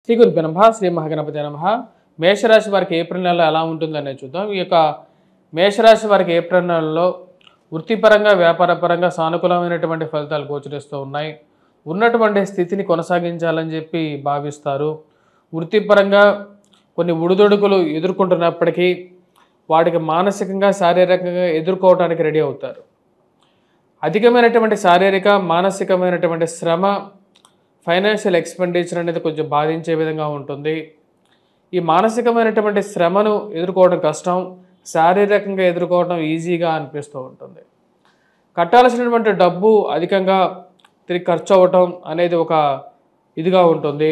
శ్రీ గురుభ్యో నమః శ్రీ మహాగణపతి నమః. మేషరాశి వారికి ఏప్రిల్ నెలలో ఎలా ఉంటుందనేది చూద్దాం. ఈ యొక్క మేషరాశి వారికి ఏప్రిల్ నెలలో వృత్తిపరంగా వ్యాపారపరంగా సానుకూలమైనటువంటి ఫలితాలు గోచరిస్తూ ఉన్నాయి. ఉన్నటువంటి స్థితిని కొనసాగించాలని చెప్పి భావిస్తారు. వృత్తిపరంగా కొన్ని ఒడిదుడుకులు ఎదుర్కొంటున్నప్పటికీ వాటికి మానసికంగా శారీరకంగా ఎదుర్కోవడానికి రెడీ అవుతారు. అధికమైనటువంటి శారీరక మానసికమైనటువంటి శ్రమ, ఫైనాన్షియల్ ఎక్స్పెండిచర్ అనేది కొంచెం బాధించే విధంగా ఉంటుంది. ఈ మానసికమైనటువంటి శ్రమను ఎదుర్కోవడం కష్టం, శారీరకంగా ఎదుర్కోవడం ఈజీగా అనిపిస్తూ ఉంటుంది. కట్టాల్సినటువంటి డబ్బు అధికంగా తిరిగి ఖర్చు అవ్వటం అనేది ఒక ఇదిగా ఉంటుంది.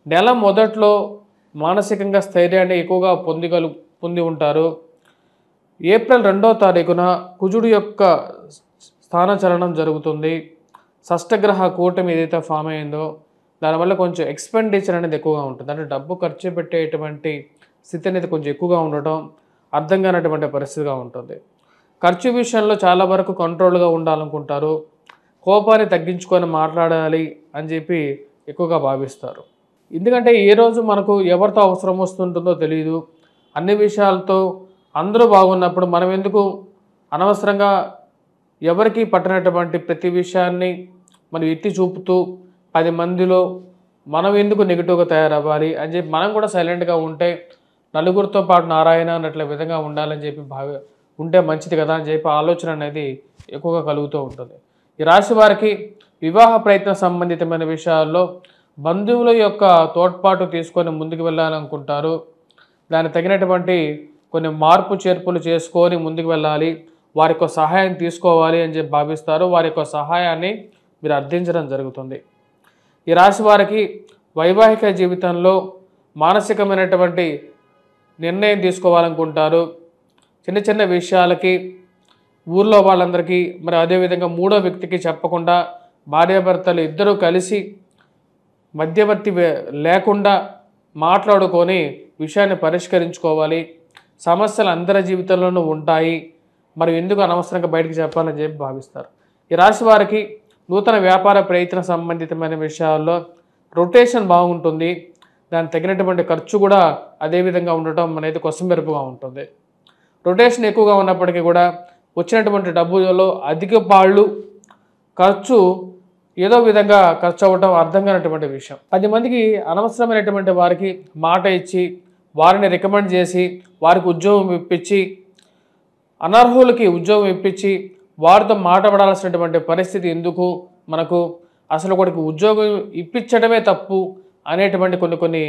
నెల మొదట్లో మానసికంగా స్థైర్యాన్ని ఎక్కువగా పొంది ఉంటారు. ఏప్రిల్ 2వ తారీఖున కుజుడు యొక్క స్థానచలనం జరుగుతుంది. షష్టగ్రహ కూటమి ఏదైతే ఫామ్ అయిందో దానివల్ల కొంచెం ఎక్స్పెండిచర్ అనేది ఎక్కువగా ఉంటుంది. అంటే డబ్బు ఖర్చు పెట్టేటువంటి స్థితి అనేది కొంచెం ఎక్కువగా ఉండటం అర్థం కానటువంటి పరిస్థితిగా ఉంటుంది. ఖర్చు విషయంలో చాలా వరకు కంట్రోల్గా ఉండాలనుకుంటారు. కోపాన్ని తగ్గించుకొని మాట్లాడాలి అని చెప్పి ఎక్కువగా భావిస్తారు. ఎందుకంటే ఏ రోజు మనకు ఎవరితో అవసరం వస్తుంటుందో తెలియదు. అన్ని విషయాలతో అందరూ బాగున్నప్పుడు మనం ఎందుకు అనవసరంగా ఎవరికి పట్టినటువంటి ప్రతి విషయాన్ని మనం ఎత్తి చూపుతూ 10 మందిలో మనం ఎందుకు నెగిటివ్గా తయారవ్వాలి అని చెప్పి మనం కూడా సైలెంట్గా ఉంటే నలుగురితో పాటు నారాయణ అన్నట్ల విధంగా ఉండాలని చెప్పి ఉంటే మంచిది కదా అని చెప్పి ఆలోచన అనేది ఎక్కువగా కలుగుతూ ఉంటుంది. ఈ రాశి వారికి వివాహ ప్రయత్న సంబంధితమైన విషయాల్లో బంధువుల యొక్క తోడ్పాటు తీసుకొని ముందుకు వెళ్ళాలనుకుంటారు. దానికి తగినటువంటి కొన్ని మార్పు చేర్పులు చేసుకొని ముందుకు వెళ్ళాలి, వారి యొక్క సహాయం తీసుకోవాలి అని చెప్పి భావిస్తారు. వారి యొక్క సహాయాన్ని మీరు అర్థించడం జరుగుతుంది. ఈ రాశి వారికి వైవాహిక జీవితంలో మానసికమైనటువంటి నిర్ణయం తీసుకోవాలనుకుంటారు. చిన్న చిన్న విషయాలకి ఊర్లో వాళ్ళందరికీ మరి అదేవిధంగా మూడో వ్యక్తికి చెప్పకుండా భార్యాభర్తలు ఇద్దరూ కలిసి మధ్యవర్తి లేకుండా మాట్లాడుకొని విషయాన్ని పరిష్కరించుకోవాలి. సమస్యలు అందరి జీవితంలోనూ ఉంటాయి, మరి ఎందుకు అనవసరంగా బయటకు చెప్పాలని చెప్పి భావిస్తారు. ఈ రాశి వారికి నూతన వ్యాపార ప్రయత్న సంబంధితమైన విషయాల్లో రొటేషన్ బాగుంటుంది. దానికి తగినటువంటి ఖర్చు కూడా అదేవిధంగా ఉండటం అనేది కొసమెరుపుగా ఉంటుంది. రొటేషన్ ఎక్కువగా ఉన్నప్పటికీ కూడా వచ్చినటువంటి డబ్బులలో అధిక పాళ్ళు ఖర్చు ఏదో విధంగా ఖర్చు అవ్వటం అర్థం కానటువంటి విషయం. 10 మందికి అనవసరమైనటువంటి వారికి మాట ఇచ్చి వారిని రికమెండ్ చేసి వారికి ఉద్యోగం ఇప్పించి అనర్హులకి ఉద్యోగం ఇప్పించి వారితో మాట్లాడాల్సినటువంటి పరిస్థితి ఎందుకు మనకు, అసలు ఒకటికి ఉద్యోగం ఇప్పించడమే తప్పు అనేటువంటి కొన్ని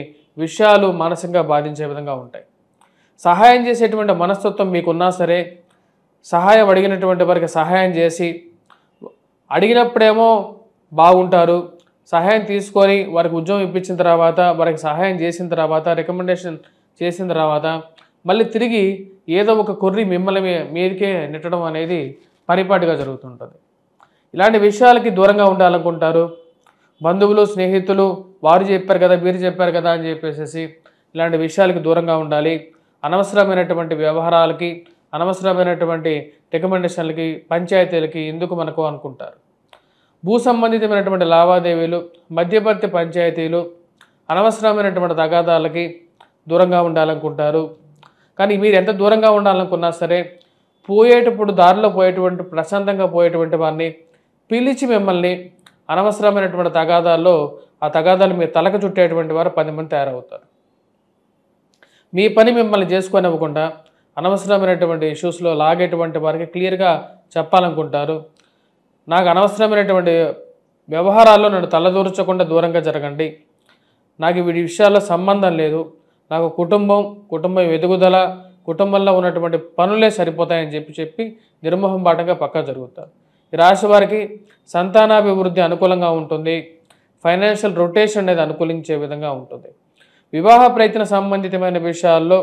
విషయాలు మానసికంగా బాధించే విధంగా ఉంటాయి. సహాయం చేసేటువంటి మనస్తత్వం మీకున్నా సరే సహాయం అడిగినటువంటి వారికి సహాయం చేసి అడిగినప్పుడేమో బాగుంటారు, సహాయం తీసుకొని వారికి ఉద్యోగం ఇప్పించిన తర్వాత వారికి సహాయం చేసిన తర్వాత రికమెండేషన్ చేసిన తర్వాత మళ్ళీ తిరిగి ఏదో ఒక కొర్రి మిమ్మల్ని మీదకే నెట్టడం అనేది పరిపాటిగా జరుగుతుంటుంది. ఇలాంటి విషయాలకి దూరంగా ఉండాలనుకుంటారు. బంధువులు స్నేహితులు వారు చెప్పారు కదా వీరు చెప్పారు కదా అని చెప్పేసి ఇలాంటి విషయాలకి దూరంగా ఉండాలి. అనవసరమైనటువంటి వ్యవహారాలకి అనవసరమైనటువంటి రికమెండేషన్లకి పంచాయతీలకి ఎందుకు మనకు అనుకుంటారు. భూ సంబంధితమైనటువంటి లావాదేవీలు, మధ్యవర్తి పంచాయతీలు, అనవసరమైనటువంటి తగాదాలకి దూరంగా ఉండాలనుకుంటారు. కానీ మీరు ఎంత దూరంగా ఉండాలనుకున్నా సరే పోయేటప్పుడు దారిలో పోయేటువంటి ప్రశాంతంగా పోయేటువంటి వారిని పిలిచి మిమ్మల్ని అనవసరమైనటువంటి తగాదాల్లో ఆ తగాదాలు మీరు తలకు చుట్టేటువంటి వారు 10 మంది తయారవుతారు. మీ పని మిమ్మల్ని చేసుకొని ఇవ్వకుండా అనవసరమైనటువంటి ఇష్యూస్లో లాగేటువంటి వారికి క్లియర్గా చెప్పాలనుకుంటారు. నాకు అనవసరమైనటువంటి వ్యవహారాల్లో నన్ను తలదూర్చకుండా దూరంగా జరగండి, నాకు వీడి విషయాల్లో సంబంధం లేదు, నాకు కుటుంబం ఎదుగుదల కుటుంబంలో ఉన్నటువంటి పనులే సరిపోతాయని చెప్పి నిర్మోహంబాటంగా పక్కా జరుగుతారు. ఈ రాశి వారికి సంతానాభివృద్ధి అనుకూలంగా ఉంటుంది. ఫైనాన్షియల్ రొటేషన్ అనేది అనుకూలించే విధంగా ఉంటుంది. వివాహ ప్రయత్న సంబంధితమైన విషయాల్లో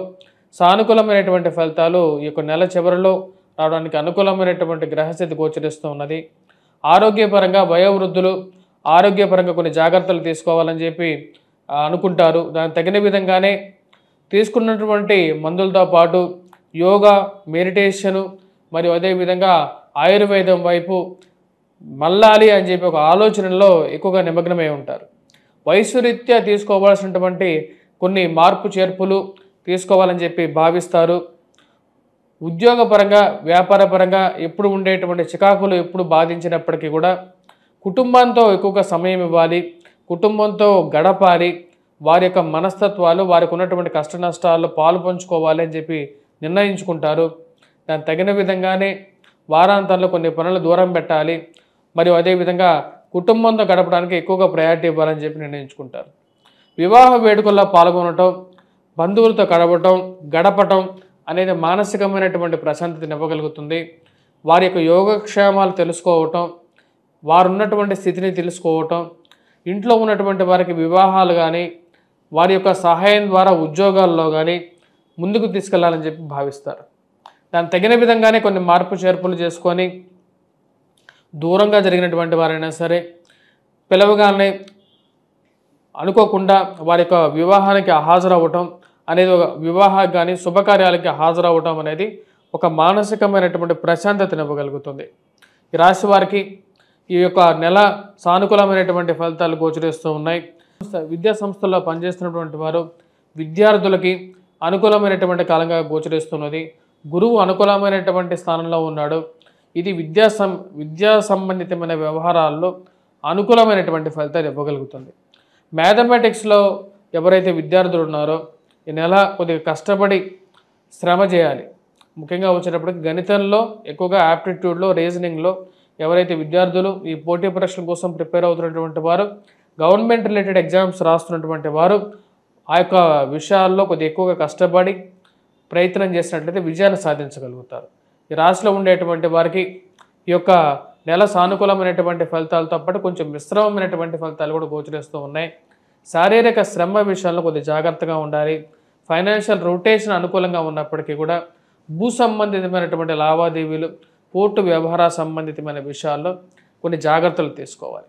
సానుకూలమైనటువంటి ఫలితాలు ఈ యొక్క నెల చివరిలో రావడానికి అనుకూలమైనటువంటి గ్రహస్థితి గోచరిస్తూ ఉన్నది. ఆరోగ్యపరంగా వయోవృద్ధులు ఆరోగ్యపరంగా కొన్ని జాగ్రత్తలు తీసుకోవాలని చెప్పి అనుకుంటారు. దానికి తగిన విధంగానే తీసుకున్నటువంటి మందులతో పాటు యోగా, మెడిటేషను మరియు అదేవిధంగా ఆయుర్వేదం వైపు మళ్ళాలి అని చెప్పి ఒక ఆలోచనలో ఎక్కువగా నిమగ్నమై ఉంటారు. వయసు రీత్యా తీసుకోవాల్సినటువంటి కొన్ని మార్పు చేర్పులు తీసుకోవాలని చెప్పి భావిస్తారు. ఉద్యోగపరంగా వ్యాపారపరంగా ఎప్పుడు ఉండేటువంటి చికాకులు ఎప్పుడు బాధించినప్పటికీ కూడా కుటుంబంతో ఎక్కువగా సమయం ఇవ్వాలి, కుటుంబంతో గడపాలి, వారి యొక్క మనస్తత్వాలు వారికి ఉన్నటువంటి కష్ట నష్టాల్లో పాలు పంచుకోవాలి అని చెప్పి నిర్ణయించుకుంటారు. దానికి తగిన విధంగానే వారాంతంలో కొన్ని పనులు దూరం పెట్టాలి, మరియు అదేవిధంగా కుటుంబంతో గడపడానికి ఎక్కువగా ప్రయారిటీ ఇవ్వాలని చెప్పి నిర్ణయించుకుంటారు. వివాహ వేడుకల్లో పాల్గొనటం, బంధువులతో గడపటం అనేది మానసికమైనటువంటి ప్రశాంతతను ఇవ్వగలుగుతుంది. వారి యొక్క యోగక్షేమాలు తెలుసుకోవటం, వారు ఉన్నటువంటి స్థితిని తెలుసుకోవటం, ఇంట్లో ఉన్నటువంటి వారికి వివాహాలు కానీ వారి యొక్క సహాయం ద్వారా ఉద్యోగాల్లో కానీ ముందుకు తీసుకెళ్లాలని చెప్పి భావిస్తారు. దానికి తగిన విధంగానే కొన్ని మార్పు చేర్పులు చేసుకొని దూరంగా జరిగినటువంటి వారైనా సరే పిలవగానే అనుకోకుండా వారి యొక్క వివాహానికి హాజరవ్వటం అనేది, ఒక వివాహానికి కానీ శుభకార్యాలకి హాజరవ్వటం అనేది ఒక మానసికమైనటువంటి ప్రశాంతతను ఇవ్వగలుగుతుంది. ఈ రాశి వారికి ఈ యొక్క నెల సానుకూలమైనటువంటి ఫలితాలు గోచరిస్తూ ఉన్నాయి. విద్యా సంస్థల్లో పనిచేస్తున్నటువంటి వారు విద్యార్థులకి అనుకూలమైనటువంటి కాలంగా గోచరిస్తున్నది. గురువు అనుకూలమైనటువంటి స్థానంలో ఉన్నాడు. ఇది విద్యా సంబంధితమైన వ్యవహారాల్లో అనుకూలమైనటువంటి ఫలితాలు ఇవ్వగలుగుతుంది. మ్యాథమెటిక్స్లో ఎవరైతే విద్యార్థులు ఉన్నారో ఈ నెల కొద్దిగా కష్టపడి శ్రమ చేయాలి. ముఖ్యంగా వచ్చేటప్పటికి గణితంలో ఎక్కువగా యాప్టిట్యూడ్లో రీజనింగ్లో ఎవరైతే విద్యార్థులు ఈ పోటీ పరీక్షల కోసం ప్రిపేర్ అవుతున్నటువంటి వారు, గవర్నమెంట్ రిలేటెడ్ ఎగ్జామ్స్ రాస్తున్నటువంటి వారు ఆ యొక్క విషయాల్లో కొద్దిగా ఎక్కువగా కష్టపడి ప్రయత్నం చేసినట్లయితే విజయాన్ని సాధించగలుగుతారు. ఈ రాశిలో ఉండేటువంటి వారికి ఈ యొక్క నెల సానుకూలమైనటువంటి ఫలితాలతో పాటు కొంచెం మిశ్రమమైనటువంటి ఫలితాలు కూడా గోచరిస్తూ ఉన్నాయి. శారీరక శ్రమ విషయంలో కొద్దిగా జాగ్రత్తగా ఉండాలి. ఫైనాన్షియల్ రొటేషన్ అనుకూలంగా ఉన్నప్పటికీ కూడా భూ సంబంధితమైనటువంటి లావాదేవీలు, కోర్టు వ్యవహార సంబంధితమైన విషయాల్లో కొన్ని జాగ్రత్తలు తీసుకోవాలి.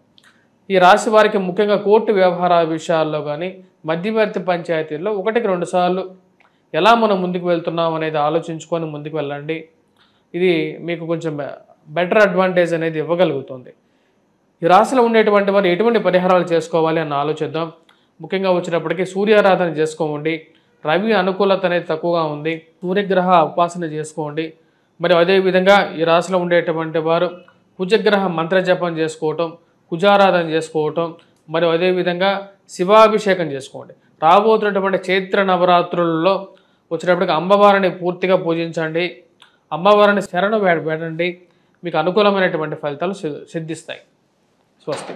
ఈ రాశి వారికి ముఖ్యంగా కోర్టు వ్యవహార విషయాల్లో కానీ మధ్యవర్తి పంచాయతీల్లో 1-2 సార్లు ఎలా మనం ముందుకు వెళ్తున్నాం అనేది ఆలోచించుకొని ముందుకు వెళ్ళండి. ఇది మీకు కొంచెం బెటర్ అడ్వాంటేజ్ అనేది ఇవ్వగలుగుతుంది. ఈ రాశిలో ఉండేటువంటి వారు ఎటువంటి పరిహారాలు చేసుకోవాలి అని ఆలోచిద్దాం. ముఖ్యంగా వచ్చినప్పటికీ సూర్యారాధన చేసుకోండి. రవి అనుకూలత అనేది తక్కువగా ఉంది, సూర్యగ్రహ ఉపాసన చేసుకోండి. మరియు అదేవిధంగా ఈ రాశిలో ఉండేటువంటి వారు కుజగ్రహ మంత్రజపం చేసుకోవటం, కుజారాధన చేసుకోవటం, మరియు అదేవిధంగా శివాభిషేకం చేసుకోండి. రాబోతున్నటువంటి చైత్ర నవరాత్రులలో వచ్చినప్పటికీ అమ్మవారిని పూర్తిగా పూజించండి, అమ్మవారిని శరణు వేడండి. మీకు అనుకూలమైనటువంటి ఫలితాలు సిద్ధిస్తాయి. స్వస్తి.